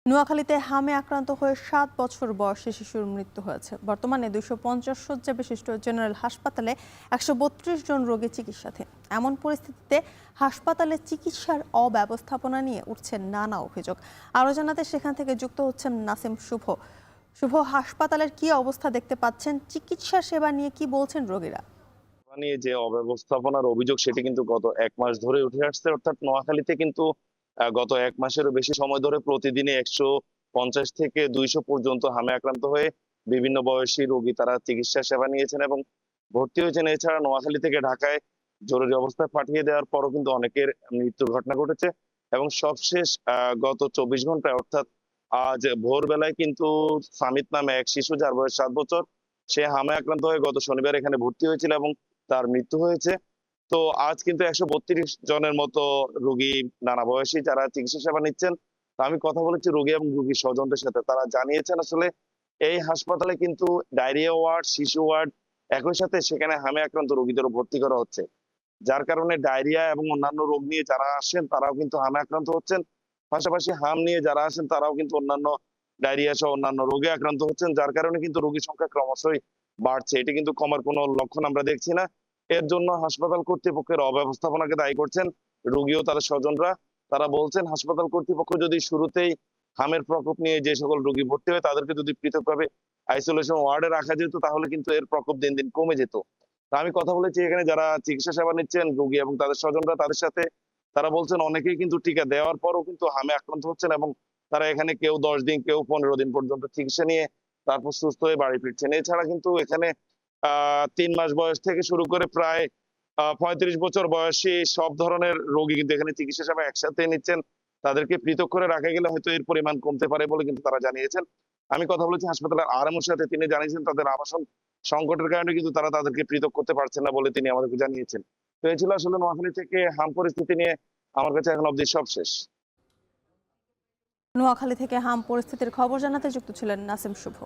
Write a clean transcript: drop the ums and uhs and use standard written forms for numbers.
নোয়াখালীতে হামে আক্রান্ত হয়ে ৭ বছর বয়সী শিশুর মৃত্যু হয়েছে। বর্তমানে ২৫০ শয্যা বিশিষ্ট জেনারেল হাসপাতালে ১৩২ জন রোগী চিকিৎসাধীন। এমন পরিস্থিতিতে হাসপাতালে চিকিৎসার অব্যবস্থাপনা নিয়ে উঠছে নানা অভিযোগ। আরও জানাতে সেখান থেকে যুক্ত হচ্ছেন নাসিম শুভ। শুভ, হাসপাতালের কি অবস্থা দেখতে পাচ্ছেন? চিকিৎসা সেবা নিয়ে কি বলছেন রোগীরা? নিয়ে যে অব্যবস্থাপনার অভিযোগ সেটি কিন্তু গত ১ মাস ধরে উঠে আসছে। অর্থাৎ নোয়াখালীতে কিন্তু গত ১ মাসেরও বেশি সময় ধরে প্রতিদিনই ১৫০ থেকে ২০০ পর্যন্ত হামে আক্রান্ত হয়ে বিভিন্ন বয়সী রোগী তারা চিকিৎসা সেবা নিয়েছেন এবং ভর্তি হয়েছেন। এছাড়া নোয়াখালী থেকে ঢাকায় জরুরি অবস্থায় পাঠিয়ে দেওয়ার পরও কিন্তু অনেকের মৃত্যুর ঘটনা ঘটেছে এবং সবশেষ গত ২৪ ঘন্টায় অর্থাৎ আজ ভোরবেলায় কিন্তু সামিত নামে এক শিশু, যার বয়স ৭ বছর, সে হামে আক্রান্ত হয়ে গত শনিবার এখানে ভর্তি হয়েছিল এবং তার মৃত্যু হয়েছে। তো আজ কিন্তু ১৩২ জনের মতো রোগী, নানা বয়সী, যারা চিকিৎসা সেবা নিচ্ছেন। তো আমি কথা বলেছি রোগী এবং রোগীর স্বজনদের সাথে। তারা জানিয়েছেন আসলে এই হাসপাতালে কিন্তু ডায়রিয়া ওয়ার্ড, শিশু ওয়ার্ড, একই সাথে সেখানে হামে আক্রান্ত রোগীদেরও ভর্তি করা হচ্ছে। যার কারণে ডায়রিয়া এবং অন্যান্য রোগ নিয়ে যারা আসেন তারাও কিন্তু হামে আক্রান্ত হচ্ছেন। পাশাপাশি হাম নিয়ে যারা আসেন তারাও কিন্তু অন্যান্য ডায়রিয়া সহ অন্যান্য রোগে আক্রান্ত হচ্ছেন। যার কারণে কিন্তু রোগীর সংখ্যা ক্রমশই বাড়ছে। এটি কিন্তু কমার কোনো লক্ষণ আমরা দেখছি না। এর জন্য হাসপাতাল কর্তৃপক্ষের অব্যবস্থাপনাকে দায়ী করছেন রোগী ও তাদের স্বজনরা। তারা বলছেন হাসপাতাল কর্তৃপক্ষ যদি শুরুতেই হামের প্রকোপ নিয়ে যে সকল রোগী ভর্তি হয় তাদেরকে যদি পৃথকভাবে আইসোলেশন ওয়ার্ডে রাখা যেত তাহলে কিন্তু এর প্রকোপ দিন দিন কমে যেত। তা আমি কথা বলেছি এখানে যারা চিকিৎসা সেবা নিচ্ছেন রোগী এবং তাদের স্বজনরা, তাদের সাথে। তারা বলছেন অনেকেই কিন্তু টিকা দেওয়ার পরও কিন্তু হামে আক্রান্ত হচ্ছেন এবং তারা এখানে কেউ ১০ দিন, কেউ ১৫ দিন পর্যন্ত চিকিৎসা নিয়ে তারপর সুস্থ হয়ে বাড়ি ফিরছেন। এছাড়া কিন্তু এখানে ৩ মাস বয়স থেকে শুরু করে প্রায় ৩৫ বছর বয়সী সব ধরনের রোগী কিন্তু এখানে চিকিৎসা সেবা একসাথে নিচ্ছেন। তাদেরকে পৃথক করে রাখা গেলে হয়তো এর পরিমাণ কমতে পারে বলে কিন্তু তারা জানিয়েছেন। আমি কথা বলেছি হাসপাতালের আরএমওর সাথে, তিনি জানিয়েছেন তাদের আবাসন সংকটের কারণে কিন্তু তারা তাদেরকে পৃথক করতে পারছেন না বলে তিনি আমাদেরকে জানিয়েছেন। তো এই ছিল আসলে নোয়াখালী থেকে হাম পরিস্থিতি নিয়ে আমার কাছে এখন অবধি সব শেষ। নোয়াখালী থেকে হাম পরিস্থিতির খবর জানাতে যুক্ত ছিলেন নাসিম শুভ।